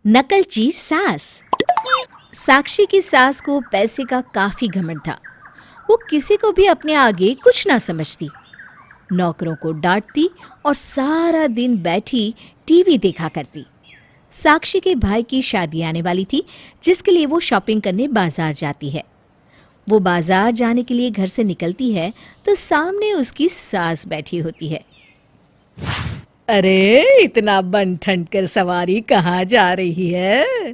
नकलची सास। साक्षी की सास को पैसे का काफी घमंड था। वो किसी को भी अपने आगे कुछ ना समझती, नौकरों को डांटती और सारा दिन बैठी टीवी देखा करती। साक्षी के भाई की शादी आने वाली थी, जिसके लिए वो शॉपिंग करने बाजार जाती है। वो बाजार जाने के लिए घर से निकलती है तो सामने उसकी सास बैठी होती है। अरे, इतना बन ठन कर सवारी कहाँ जा रही है?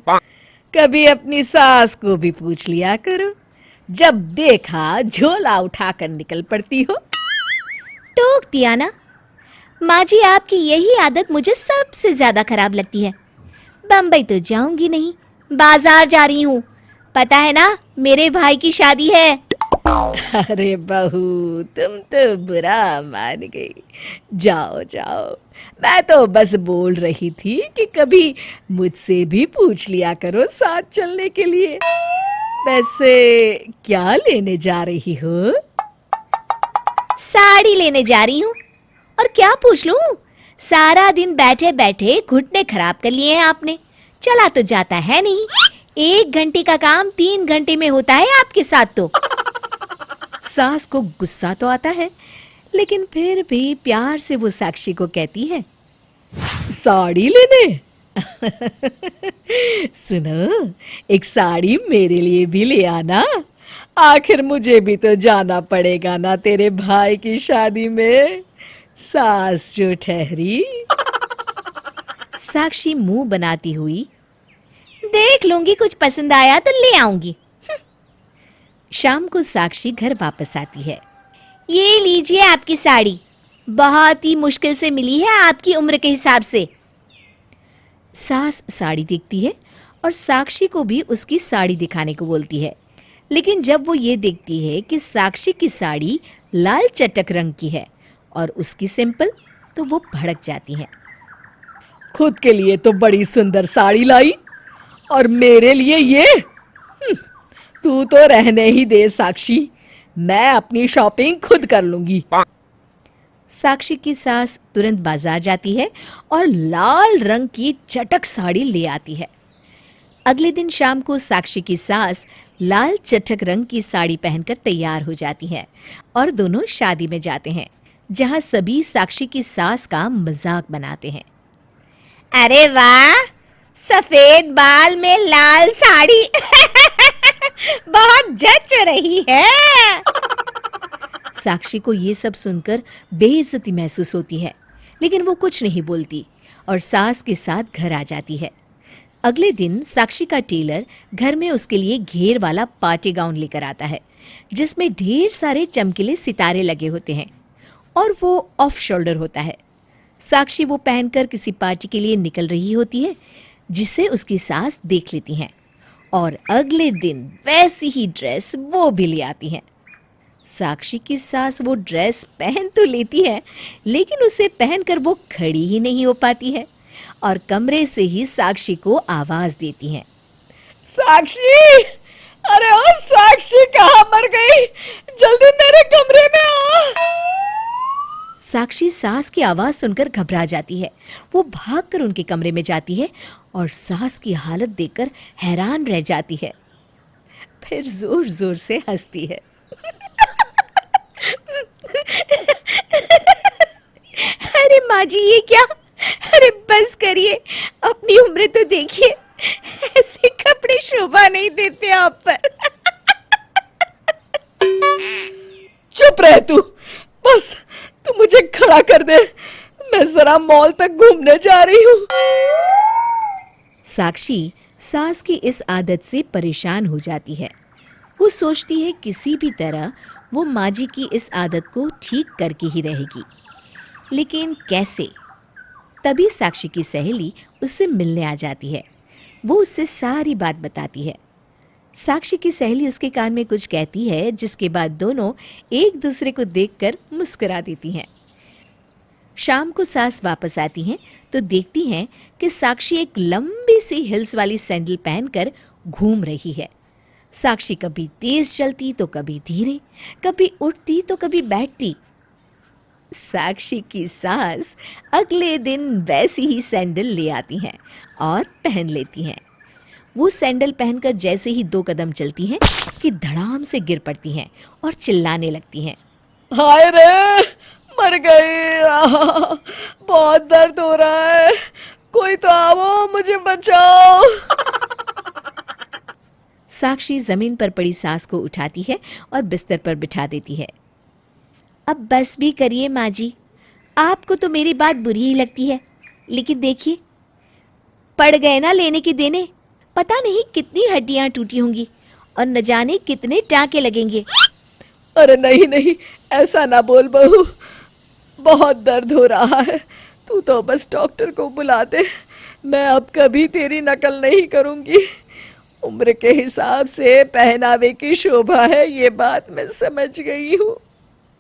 कभी अपनी सास को भी पूछ लिया करो। जब देखा झोला उठाकर निकल पड़ती हो। टोक दिया ना। माँ जी, आपकी यही आदत मुझे सबसे ज्यादा खराब लगती है। बम्बई तो जाऊंगी नहीं, बाजार जा रही हूँ। पता है ना, मेरे भाई की शादी है। अरे बहू, तुम तो बुरा मान गई। जाओ जाओ, मैं तो बस बोल रही थी कि कभी मुझसे भी पूछ लिया करो साथ चलने के लिए। वैसे क्या लेने जा रही हो? साड़ी लेने जा रही हूँ। और क्या पूछ लूँ? सारा दिन बैठे बैठे घुटने खराब कर लिए हैं आपने। चला तो जाता है नहीं। 1 घंटे का काम 3 घंटे में होता है आपके साथ तो। सास को गुस्सा तो आता है, लेकिन फिर भी प्यार से वो साक्षी को कहती है, साड़ी लेने? सुनो, एक साड़ी मेरे लिए भी ले आना। आखिर मुझे भी तो जाना पड़ेगा ना तेरे भाई की शादी में। सास जो ठहरी। साक्षी मुंह बनाती हुई, देख लूंगी, कुछ पसंद आया तो ले आऊंगी। शाम को साक्षी घर वापस आती है। ये लीजिए आपकी साड़ी, बहुत ही मुश्किल से मिली है आपकी उम्र के हिसाब से। सास साड़ी देखती है और साक्षी को भी उसकी साड़ी दिखाने को बोलती है, लेकिन जब वो ये देखती है कि साक्षी की साड़ी लाल चटक रंग की है और उसकी सिंपल, तो वो भड़क जाती है। खुद के लिए तो बड़ी सुंदर साड़ी लाई और मेरे लिए ये? तू तो रहने ही दे साक्षी, मैं अपनी शॉपिंग खुद कर लूंगी। साक्षी की सास तुरंत बाजार जाती है और लाल रंग की चटक साड़ी ले आती है। अगले दिन शाम को साक्षी की सास लाल चटक रंग की साड़ी पहनकर तैयार हो जाती है और दोनों शादी में जाते हैं, जहां सभी साक्षी की सास का मजाक बनाते हैं। अरे वाह, सफेद बाल में लाल साड़ी बहुत जच रही है। साक्षी को ये सब सुनकर बेइज्जती महसूस होती है, लेकिन वो कुछ नहीं बोलती और सास के साथ घर आ जाती है। अगले दिन साक्षी का टेलर घर में उसके लिए घेर वाला पार्टी गाउन लेकर आता है, जिसमें ढेर सारे चमकीले सितारे लगे होते हैं और वो ऑफ शोल्डर होता है। साक्षी वो पहनकर किसी पार्टी के लिए निकल रही होती है, जिसे उसकी सास देख लेती हैं और अगले दिन वैसी ही ड्रेस वो भी ले आती हैं। साक्षी की सास वो ड्रेस पहन तो लेती है, लेकिन उसे पहनकर वो खड़ी ही नहीं हो पाती है और कमरे से ही साक्षी को आवाज देती है, साक्षी! अरे ओ साक्षी, कहाँ मर गई? जल्दी मेरे कमरे में आ। साक्षी सास की आवाज सुनकर घबरा जाती है। वो भागकर उनके कमरे में जाती है और सास की हालत देखकर हैरान रह जाती है। फिर जोर जोर से हंसती है। अरे माँ जी, ये क्या? अरे बस करिए, अपनी उम्र तो देखिए, ऐसे कपड़े शोभा नहीं देते आप पर। चुप रह तू, बस तू मुझे खड़ा कर दे, मैं जरा मॉल तक घूमने जा रही हूँ। साक्षी सास की इस आदत से परेशान हो जाती है। वो सोचती है किसी भी तरह वो माँ जी की इस आदत को ठीक करके ही रहेगी, लेकिन कैसे? तभी साक्षी की सहेली उससे मिलने आ जाती है। वो उससे सारी बात बताती है। साक्षी की सहेली उसके कान में कुछ कहती है, जिसके बाद दोनों एक दूसरे को देखकर मुस्कुरा देती हैं। शाम को सास वापस आती हैं तो देखती हैं कि साक्षी एक लंबी सी हिल्स वाली सैंडल पहनकर घूम रही है। साक्षी कभी तेज चलती तो कभी धीरे, कभी उठती तो कभी बैठती। साक्षी की सास अगले दिन वैसी ही सैंडल ले आती हैं और पहन लेती हैं। वो सैंडल पहनकर जैसे ही 2 कदम चलती हैं कि धड़ाम से गिर पड़ती हैं और चिल्लाने लगती हैं। हाय रे, मर गई। बहुत दर्द हो रहा है, कोई तो आओ, मुझे बचाओ। साक्षी जमीन पर पड़ी सास को उठाती है और बिस्तर पर बिठा देती है। अब बस भी करिए माँ जी, आपको तो मेरी बात बुरी ही लगती है, लेकिन देखिए पड़ गए ना लेने के देने। पता नहीं कितनी हड्डियां टूटी होंगी और न जाने कितने टांके लगेंगे। अरे नहीं नहीं, ऐसा ना बोल बहू, बहुत दर्द हो रहा है। तू तो बस डॉक्टर को बुला दे, मैं अब कभी तेरी नकल नहीं करूंगी। उम्र के हिसाब से पहनावे की शोभा है, ये बात मैं समझ गई हूँ।